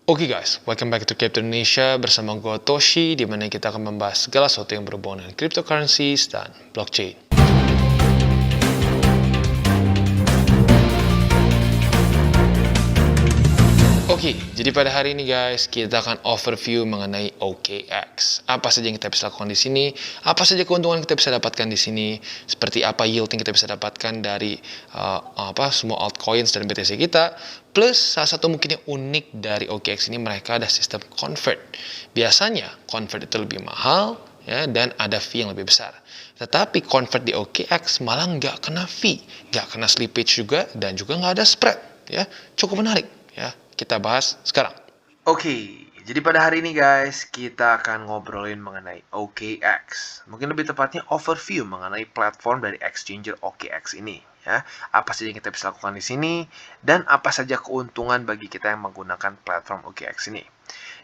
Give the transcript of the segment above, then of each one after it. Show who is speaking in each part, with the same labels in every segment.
Speaker 1: Oke guys, welcome back to Crypto Indonesia bersama gue Toshi, di mana kita akan membahas segala sesuatu yang berhubungan dengan cryptocurrencies dan blockchain. Oke, jadi pada hari ini guys, kita akan overview mengenai OKX. Apa saja yang kita bisa lakukan di sini, apa saja keuntungan yang kita bisa dapatkan di sini, seperti apa yield yang kita bisa dapatkan dari semua altcoins dan BTC kita. Plus, salah satu mungkin yang unik dari OKX ini, mereka ada sistem convert. Biasanya, convert itu lebih mahal, ya, dan ada fee yang lebih besar. Tetapi convert di OKX malah nggak kena fee, nggak kena slippage juga, dan juga nggak ada spread. Ya, cukup menarik. Ya, kita bahas sekarang. Oke, jadi pada hari ini guys, kita akan ngobrolin mengenai OKX. Mungkin lebih tepatnya overview mengenai platform dari exchanger OKX ini. Ya, apa saja yang kita bisa lakukan di sini, dan apa saja keuntungan bagi kita yang menggunakan platform OKX ini.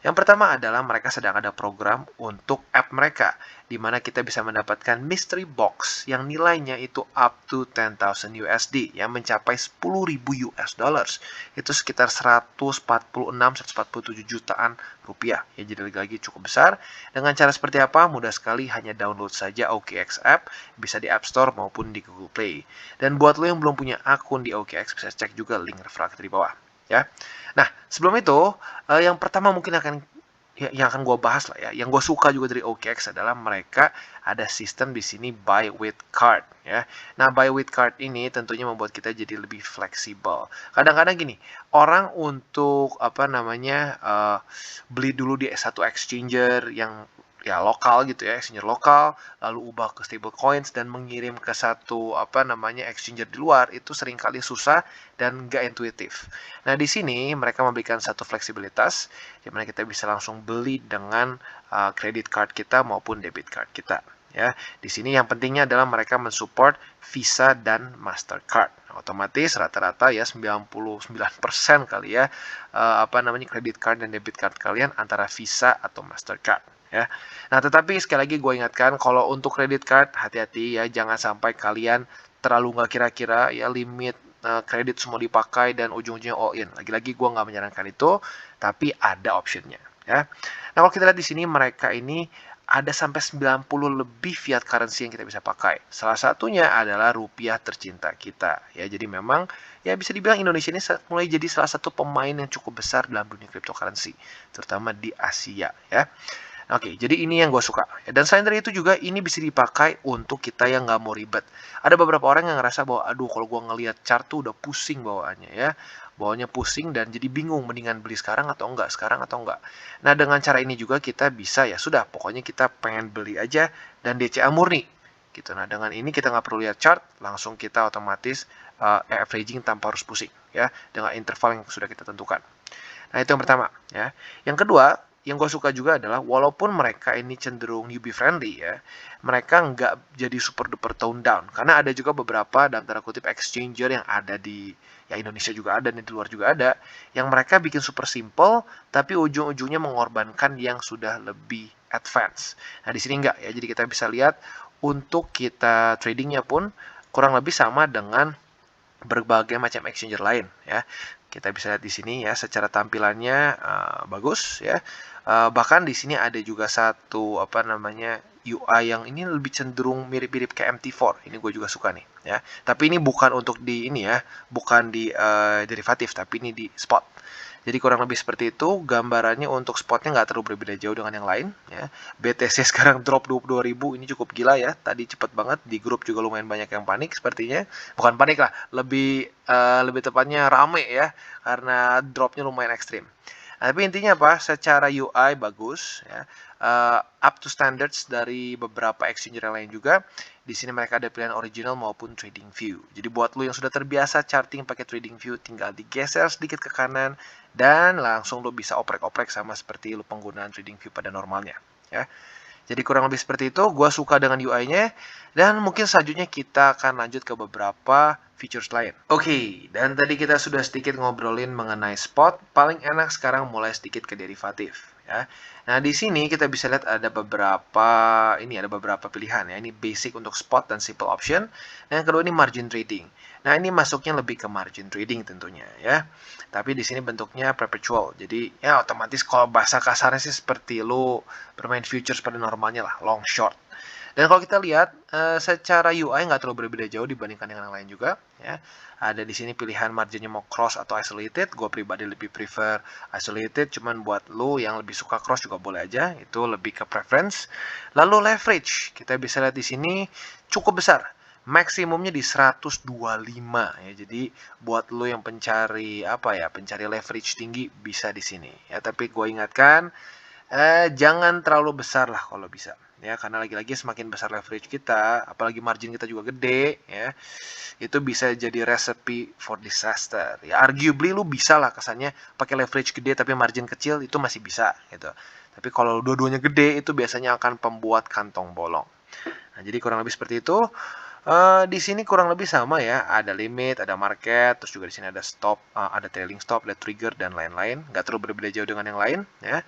Speaker 1: Yang pertama adalah mereka sedang ada program untuk app mereka, di mana kita bisa mendapatkan mystery box yang nilainya itu up to 10,000 USD, yang mencapai 10.000 US dollars. Itu sekitar 147 jutaan rupiah. Ya, jadi lagi-lagi cukup besar. Dengan cara seperti apa? Mudah sekali, hanya download saja OKX app, bisa di App Store maupun di Google Play. Dan buat lo yang belum punya akun di OKX, bisa cek juga link referaksi di bawah. Ya. Nah, sebelum itu, yang pertama mungkin yang akan gue bahas lah ya. Yang gue suka juga dari OKX adalah mereka ada sistem di sini buy with card ya. Nah, buy with card ini tentunya membuat kita jadi lebih fleksibel. Kadang-kadang gini, orang untuk beli dulu di satu exchanger yang ya lokal gitu ya, exchanger lokal, lalu ubah ke stable coins dan mengirim ke satu exchanger di luar, itu seringkali susah dan nggak intuitif. Nah, di sini mereka memberikan satu fleksibilitas di mana kita bisa langsung beli dengan credit card kita maupun debit card kita. Ya, di sini yang pentingnya adalah mereka mensupport Visa dan Mastercard. Nah, otomatis rata-rata ya 99% kali ya credit card dan debit card kalian antara Visa atau Mastercard. Ya. Nah, tetapi sekali lagi gue ingatkan, kalau untuk credit card hati-hati ya, jangan sampai kalian terlalu nggak kira-kira ya, limit kredit semua dipakai dan ujung-ujungnya all in. Lagi-lagi gue nggak menyarankan itu, tapi ada optionnya ya. Nah, kalau kita lihat di sini, mereka ini ada sampai 90 lebih fiat currency yang kita bisa pakai. Salah satunya adalah rupiah tercinta kita ya. Jadi memang ya bisa dibilang Indonesia ini mulai jadi salah satu pemain yang cukup besar dalam dunia cryptocurrency, terutama di Asia ya. Oke, jadi ini yang gue suka. Dan selain dari itu juga, ini bisa dipakai untuk kita yang nggak mau ribet. Ada beberapa orang yang ngerasa bahwa, aduh kalau gue ngelihat chart tuh udah pusing bawaannya ya. Bawaannya pusing dan jadi bingung, mendingan beli sekarang atau enggak, sekarang atau enggak. Nah, dengan cara ini juga kita bisa ya, sudah, pokoknya kita pengen beli aja dan DCA murni. Gitu. Nah, dengan ini kita nggak perlu lihat chart, langsung kita otomatis averaging tanpa harus pusing ya, dengan interval yang sudah kita tentukan. Nah, itu yang pertama ya. Yang kedua, yang gue suka juga adalah walaupun mereka ini cenderung newbie friendly ya, mereka nggak jadi super duper tone down. Karena ada juga beberapa dalam tanda kutip exchanger yang ada di ya Indonesia juga ada, di luar juga ada, yang mereka bikin super simple tapi ujung-ujungnya mengorbankan yang sudah lebih advance. Nah, di sini enggak ya. Jadi kita bisa lihat untuk kita tradingnya pun kurang lebih sama dengan berbagai macam exchanger lain ya. Kita bisa lihat di sini ya, secara tampilannya bagus ya. Bahkan di sini ada juga satu UI yang ini lebih cenderung mirip-mirip kayak MT4. Ini gue juga suka nih ya. Tapi ini bukan untuk di ini ya, bukan di derivatif, tapi ini di spot. Jadi kurang lebih seperti itu. Gambarannya untuk spotnya nggak terlalu berbeda jauh dengan yang lain ya. BTC sekarang drop 22.000, ini cukup gila ya. Tadi cepet banget, di grup juga lumayan banyak yang panik sepertinya. Bukan panik lah, lebih tepatnya rame ya, karena dropnya lumayan ekstrim. Nah, tapi intinya apa? Secara UI bagus ya. Up to standards dari beberapa exchanger yang lain juga. Di sini mereka ada pilihan original maupun trading view. Jadi buat lo yang sudah terbiasa charting pakai trading view, tinggal digeser sedikit ke kanan dan langsung lo bisa oprek-oprek sama seperti lo penggunaan trading view pada normalnya ya. Jadi kurang lebih seperti itu. Gua suka dengan UI-nya, dan mungkin selanjutnya kita akan lanjut ke beberapa features lain. Oke, dan tadi kita sudah sedikit ngobrolin mengenai spot. Paling enak sekarang mulai sedikit ke derivatif ya. Nah, di sini kita bisa lihat ada beberapa pilihan ya. Ini basic untuk spot dan simple option. Nah, yang kedua ini margin trading. Nah, ini masuknya lebih ke margin trading tentunya ya. Tapi di sini bentuknya perpetual. Jadi ya otomatis kalau bahasa kasarnya sih seperti lu bermain futures pada normalnya lah, long short. Dan kalau kita lihat secara UI nggak terlalu berbeda jauh dibandingkan dengan yang lain juga ya. Ada di sini pilihan marginnya mau cross atau isolated. Gue pribadi lebih prefer isolated, cuman buat lo yang lebih suka cross juga boleh aja. Itu lebih ke preference. Lalu leverage, kita bisa lihat di sini cukup besar. Maksimumnya di 125 ya. Jadi buat lo yang pencari pencari leverage tinggi bisa di sini ya. Tapi gue ingatkan jangan terlalu besar lah kalau bisa ya, karena lagi-lagi semakin besar leverage kita, apalagi margin kita juga gede ya, itu bisa jadi recipe for disaster ya. Arguably lu bisa lah kesannya pakai leverage gede tapi margin kecil, itu masih bisa gitu. Tapi kalau dua-duanya gede itu biasanya akan pembuat kantong bolong. Nah, jadi kurang lebih seperti itu. Di sini kurang lebih sama ya, ada limit, ada market, terus juga di sini ada stop, ada trailing stop, ada trigger dan lain-lain. Nggak terlalu berbeda jauh dengan yang lain ya.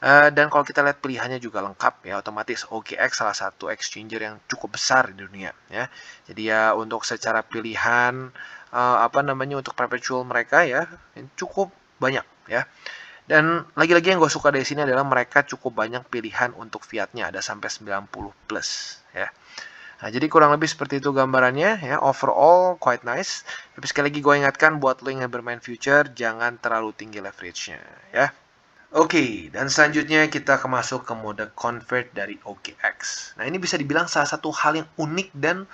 Speaker 1: Dan kalau kita lihat pilihannya juga lengkap ya, otomatis OKX salah satu exchanger yang cukup besar di dunia ya. Jadi ya untuk secara pilihan untuk perpetual mereka ya cukup banyak ya. Dan lagi-lagi yang gue suka dari sini adalah mereka cukup banyak pilihan untuk fiatnya, ada sampai 90 plus ya. Nah, jadi kurang lebih seperti itu gambarannya ya. Overall quite nice. Tapi sekali lagi gue ingatkan buat lo yang bermain future jangan terlalu tinggi leverage-nya ya. Oke, dan selanjutnya kita masuk ke mode convert dari OKX. Nah, ini bisa dibilang salah satu hal yang unik dan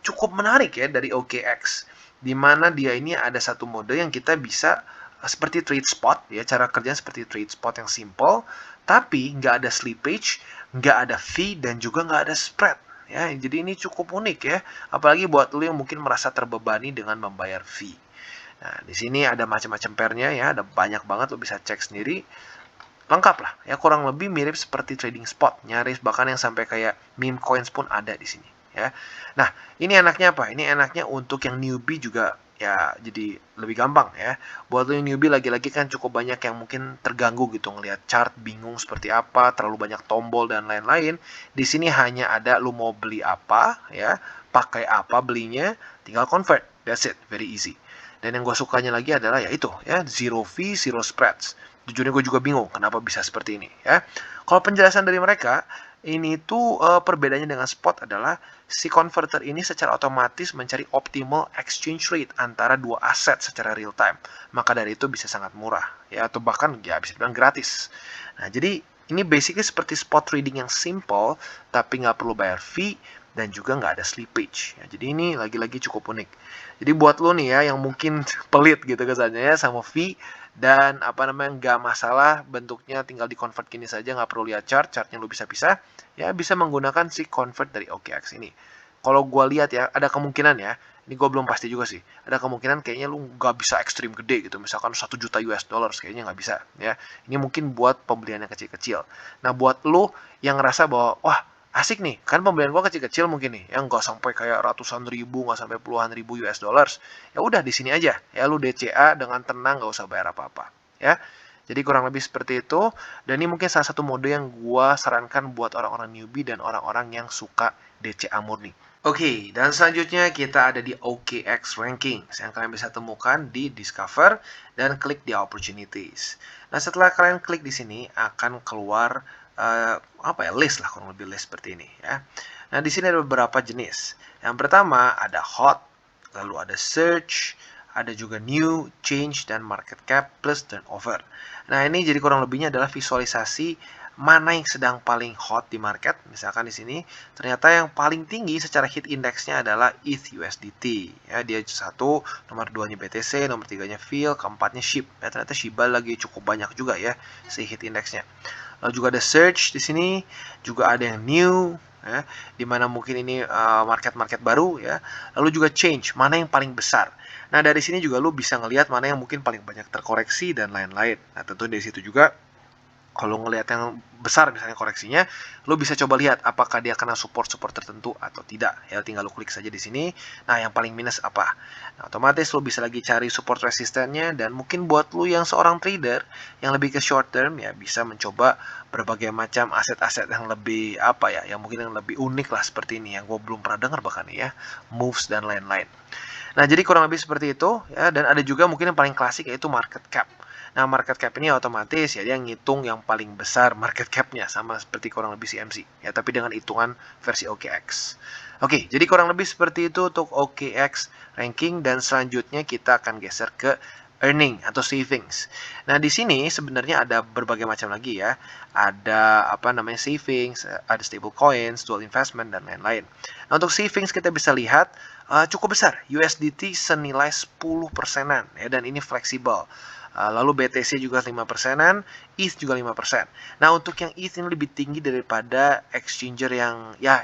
Speaker 1: cukup menarik ya dari OKX. Di mana dia ini ada satu mode yang kita bisa seperti trade spot ya, cara kerjanya seperti trade spot yang simple, tapi nggak ada slippage, nggak ada fee, dan juga nggak ada spread. Ya, jadi ini cukup unik ya, apalagi buat lo yang mungkin merasa terbebani dengan membayar fee. Nah, di sini ada macam-macam pairnya ya, ada banyak banget, lo bisa cek sendiri. Lengkap lah, ya kurang lebih mirip seperti trading spot, nyaris bahkan yang sampai kayak meme coins pun ada di sini ya. Nah, ini enaknya apa? Ini enaknya untuk yang newbie juga ya jadi lebih gampang ya. Buat lo yang newbie lagi-lagi kan cukup banyak yang mungkin terganggu gitu ngelihat chart, bingung seperti apa, terlalu banyak tombol dan lain-lain. Di sini hanya ada lo mau beli apa ya, pakai apa belinya, tinggal convert. That's it, very easy. Dan yang gue sukanya lagi adalah ya itu ya, zero fee, zero spreads. Jujurnya gue juga bingung kenapa bisa seperti ini ya. Kalau penjelasan dari mereka, ini tuh perbedaannya dengan spot adalah si converter ini secara otomatis mencari optimal exchange rate antara dua aset secara real time. Maka dari itu bisa sangat murah ya, atau bahkan ya bisa dibilang gratis. Nah, jadi ini basically seperti spot trading yang simple tapi nggak perlu bayar fee dan juga nggak ada slippage ya. Jadi ini lagi-lagi cukup unik. Jadi buat lo nih ya yang mungkin pelit gitu kesannya ya sama fee dan nggak masalah bentuknya, tinggal di convert gini saja, nggak perlu lihat chartnya lo bisa pisah ya, bisa menggunakan si convert dari OKX ini. Kalau gue lihat ya, ada kemungkinan ya, ini gue belum pasti juga sih, ada kemungkinan kayaknya lu nggak bisa ekstrim gede gitu, misalkan 1 juta US dollars kayaknya nggak bisa ya. Ini mungkin buat pembelian yang kecil-kecil. Nah, buat lu yang ngerasa bahwa wah asik nih, kan pembelian gua kecil-kecil mungkin nih, yang nggak sampai kayak ratusan ribu, nggak sampai puluhan ribu US dollars. Ya udah di sini aja, ya lu DCA dengan tenang, nggak usah bayar apa-apa, ya. Jadi kurang lebih seperti itu, dan ini mungkin salah satu mode yang gua sarankan buat orang-orang newbie dan orang-orang yang suka DCA murni. Oke, dan selanjutnya kita ada di OKX Rankings yang kalian bisa temukan di Discover dan klik di Opportunities. Nah, setelah kalian klik di sini akan keluar list lah, kurang lebih list seperti ini ya. Nah, di sini ada beberapa jenis. Yang pertama ada hot, lalu ada search, ada juga new, change, dan market cap plus turnover. Nah, ini jadi kurang lebihnya adalah visualisasi mana yang sedang paling hot di market. Misalkan di sini ternyata yang paling tinggi secara hit indexnya adalah ETH USDT ya, dia satu, nomor 2-nya BTC, nomor 3-nya FIL, keempatnya SHIB ya. Ternyata Shiba lagi cukup banyak juga ya si hit indexnya. Lalu juga ada search di sini, juga ada yang new ya, dimana mungkin ini market-market baru ya. Lalu juga change, mana yang paling besar. Nah, dari sini juga lu bisa ngelihat mana yang mungkin paling banyak terkoreksi dan lain-lain. Nah, tentu dari situ juga Kalau ngelihat yang besar misalnya koreksinya, lo bisa coba lihat apakah dia kena support tertentu atau tidak. Ya tinggal lo klik saja di sini. Nah, yang paling minus apa? Nah, otomatis lo bisa lagi cari support resistennya, dan mungkin buat lo yang seorang trader yang lebih ke short term ya bisa mencoba berbagai macam aset-aset yang lebih apa ya, yang mungkin yang lebih unik lah seperti ini yang gue belum pernah dengar bahkan ya, moves dan lain-lain. Nah, jadi kurang lebih seperti itu ya, dan ada juga mungkin yang paling klasik yaitu market cap. Nah, market cap ini otomatis ya dia ngitung yang paling besar market cap-nya sama seperti kurang lebih CMC ya, tapi dengan hitungan versi OKX. Oke, jadi kurang lebih seperti itu untuk OKX ranking, dan selanjutnya kita akan geser ke earning atau savings. Nah, di sini sebenarnya ada berbagai macam lagi ya. Ada apa namanya savings, ada stable coins, dual investment dan lain-lain. Nah, untuk savings kita bisa lihat cukup besar, USDT senilai 10%-an ya, dan ini fleksibel. Lalu BTC juga 5%-an, ETH juga 5%. Nah, untuk yang ETH ini lebih tinggi daripada exchanger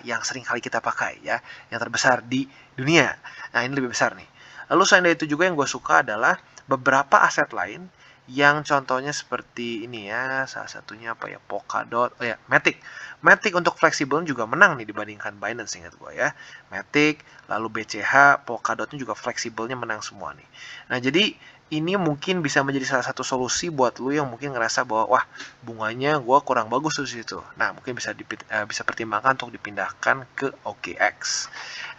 Speaker 1: yang sering kali kita pakai ya, yang terbesar di dunia. Nah, ini lebih besar nih. Lalu selain dari itu juga yang gue suka adalah beberapa aset lain yang contohnya seperti ini ya, salah satunya apa ya, Polkadot, oh ya, Matic. Matic untuk fleksibel juga menang nih dibandingkan Binance, ingat gue ya. Matic, lalu BCH, Polkadotnya juga fleksibelnya menang semua nih. Nah, jadi ini mungkin bisa menjadi salah satu solusi buat lu yang mungkin ngerasa bahwa wah, bunganya gue kurang bagus tuh situ. Nah, mungkin bisa pertimbangkan untuk dipindahkan ke OKX.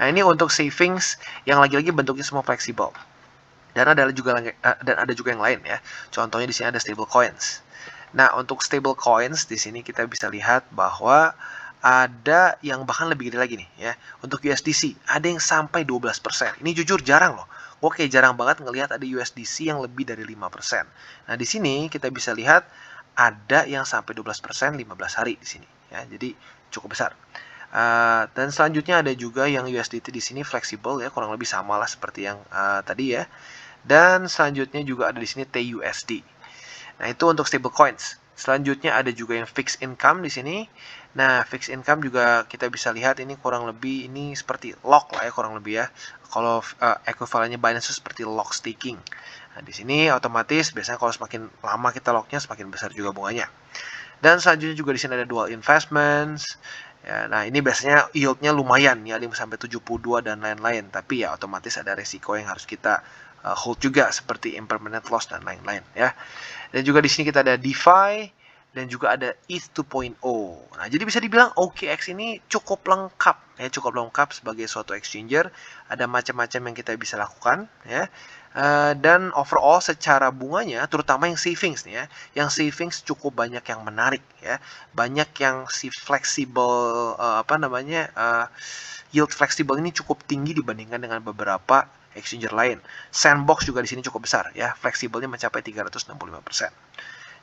Speaker 1: Nah, ini untuk savings yang lagi-lagi bentuknya semua fleksibel. Dan ada juga yang lain ya. Contohnya di sini ada stable coins. Nah, untuk stable coins di sini kita bisa lihat bahwa ada yang bahkan lebih gede lagi nih ya. Untuk USDC ada yang sampai 12%. Ini jujur jarang loh. Oke, jarang banget ngelihat ada USDC yang lebih dari 5%. Nah, di sini kita bisa lihat ada yang sampai 12% 15 hari di sini ya. Jadi cukup besar. Dan selanjutnya ada juga yang USDT di sini fleksibel ya, kurang lebih sama lah seperti yang tadi ya. Dan selanjutnya juga ada di sini TUSD. Nah, itu untuk stable coins. Selanjutnya ada juga yang fixed income di sini. Nah, fixed income juga kita bisa lihat ini kurang lebih ini seperti lock lah ya, kurang lebih ya. Kalau ekuivalennya Binance itu seperti lock staking. Nah, di sini otomatis biasanya kalau semakin lama kita locknya semakin besar juga bunganya. Dan selanjutnya juga di sini ada dual investments. Ya, nah, ini biasanya yield-nya lumayan ya, 5 sampai 72 dan lain-lain. Tapi ya otomatis ada resiko yang harus kita hold juga seperti impermanent loss dan lain-lain ya. Dan juga di sini kita ada DeFi dan juga ada ETH 2.0. Nah, jadi bisa dibilang OKX ini cukup lengkap ya, cukup lengkap sebagai suatu exchanger. Ada macam-macam yang kita bisa lakukan ya. Dan overall secara bunganya, terutama yang savings nih ya, yang savings cukup banyak yang menarik ya, banyak yang si fleksibel yield fleksibel ini cukup tinggi dibandingkan dengan beberapa exchanger lain. Sandbox juga di sini cukup besar ya, fleksibelnya mencapai 365%.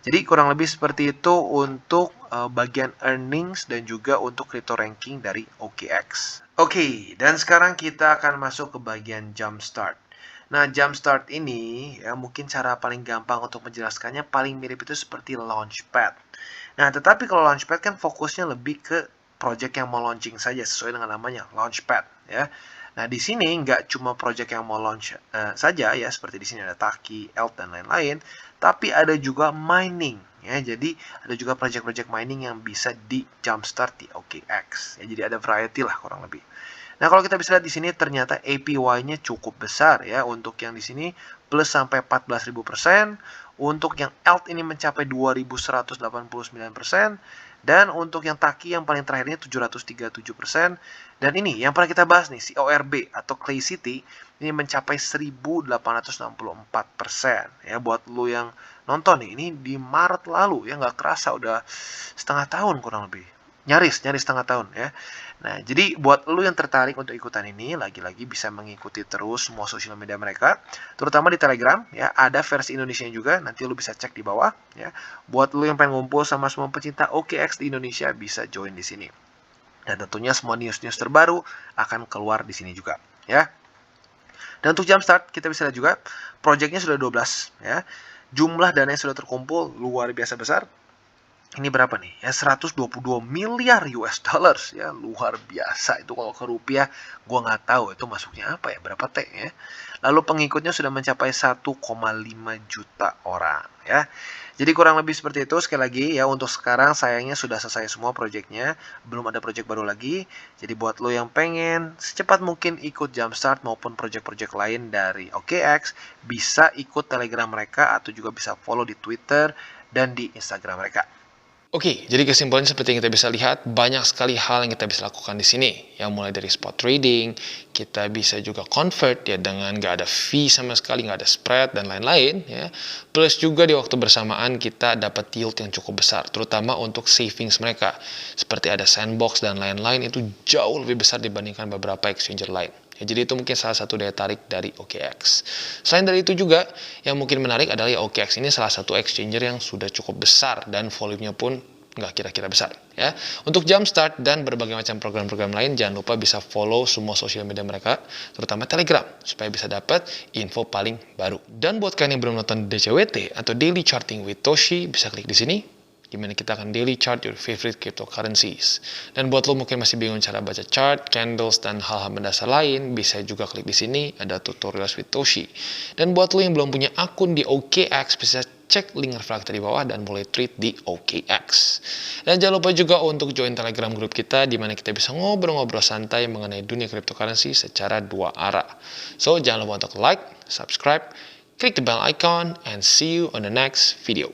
Speaker 1: Jadi kurang lebih seperti itu untuk bagian earnings dan juga untuk crypto ranking dari OKX. Oke, dan sekarang kita akan masuk ke bagian jumpstart. Nah, jumpstart ini ya mungkin cara paling gampang untuk menjelaskannya paling mirip itu seperti launchpad. Nah, tetapi kalau launchpad kan fokusnya lebih ke project yang mau launching saja sesuai dengan namanya, launchpad ya. Nah, di sini nggak cuma project yang mau launch saja ya, seperti di sini ada Taki, ELT dan lain-lain, tapi ada juga mining ya. Jadi ada juga project-project mining yang bisa di jumpstart di OKX. Ya, jadi ada variety lah kurang lebih. Nah, kalau kita bisa lihat di sini ternyata APY-nya cukup besar ya, untuk yang di sini plus sampai 14.000%, untuk yang ELT ini mencapai 2.189%, dan untuk yang Taki yang paling terakhir ini 737%, dan ini yang pernah kita bahas nih, CORB atau Clay City ini mencapai 1.864% ya. Buat lu yang nonton nih, ini di Maret lalu ya, nggak kerasa udah setengah tahun kurang lebih. Nyaris setengah tahun ya. Nah, jadi buat lu yang tertarik untuk ikutan ini, lagi-lagi bisa mengikuti terus semua sosial media mereka, terutama di Telegram ya, ada versi Indonesia juga, nanti lu bisa cek di bawah ya. Buat lu yang pengen ngumpul sama semua pecinta OKX di Indonesia, bisa join di sini. Dan tentunya semua news-news terbaru akan keluar di sini juga ya. Dan untuk jumpstart kita bisa lihat juga projectnya sudah 12 ya. Jumlah dana yang sudah terkumpul luar biasa besar. Ini berapa nih? Ya 122 miliar US dollars ya, luar biasa. Itu kalau ke rupiah gua nggak tahu itu masuknya apa ya, berapa T ya. Lalu pengikutnya sudah mencapai 1,5 juta orang ya. Jadi kurang lebih seperti itu. Sekali lagi ya, untuk sekarang sayangnya sudah selesai semua proyeknya, belum ada proyek baru lagi. Jadi buat lo yang pengen secepat mungkin ikut Jumpstart maupun proyek-proyek lain dari OKX, bisa ikut Telegram mereka atau juga bisa follow di Twitter dan di Instagram mereka.
Speaker 2: Oke, jadi kesimpulannya seperti yang kita bisa lihat, banyak sekali hal yang kita bisa lakukan di sini. Yang mulai dari spot trading, kita bisa juga convert ya dengan nggak ada fee sama sekali, nggak ada spread dan lain-lain ya. Plus juga di waktu bersamaan kita dapat yield yang cukup besar, terutama untuk savings mereka. Seperti ada sandbox dan lain-lain itu jauh lebih besar dibandingkan beberapa exchanger lain. Ya, jadi itu mungkin salah satu daya tarik dari OKX. Selain dari itu juga, yang mungkin menarik adalah ya OKX ini salah satu exchanger yang sudah cukup besar dan volumenya pun nggak kira-kira besar. Ya, untuk Jumpstart dan berbagai macam program-program lain, jangan lupa bisa follow semua sosial media mereka, terutama Telegram, supaya bisa dapat info paling baru. Dan buat kalian yang belum nonton DCWT atau Daily Charting with Toshi, bisa klik di sini, di mana kita akan daily chart your favorite cryptocurrencies. Dan buat lo mungkin masih bingung cara baca chart, candles, dan hal-hal mendasar lain, bisa juga klik di sini, ada tutorials with Toshi. Dan buat lo yang belum punya akun di OKX, bisa cek link reflektor di bawah dan mulai trade di OKX. Dan jangan lupa juga untuk join Telegram group kita, di mana kita bisa ngobrol-ngobrol santai mengenai dunia cryptocurrency secara dua arah. So, jangan lupa untuk like, subscribe, click the bell icon, and see you on the next video.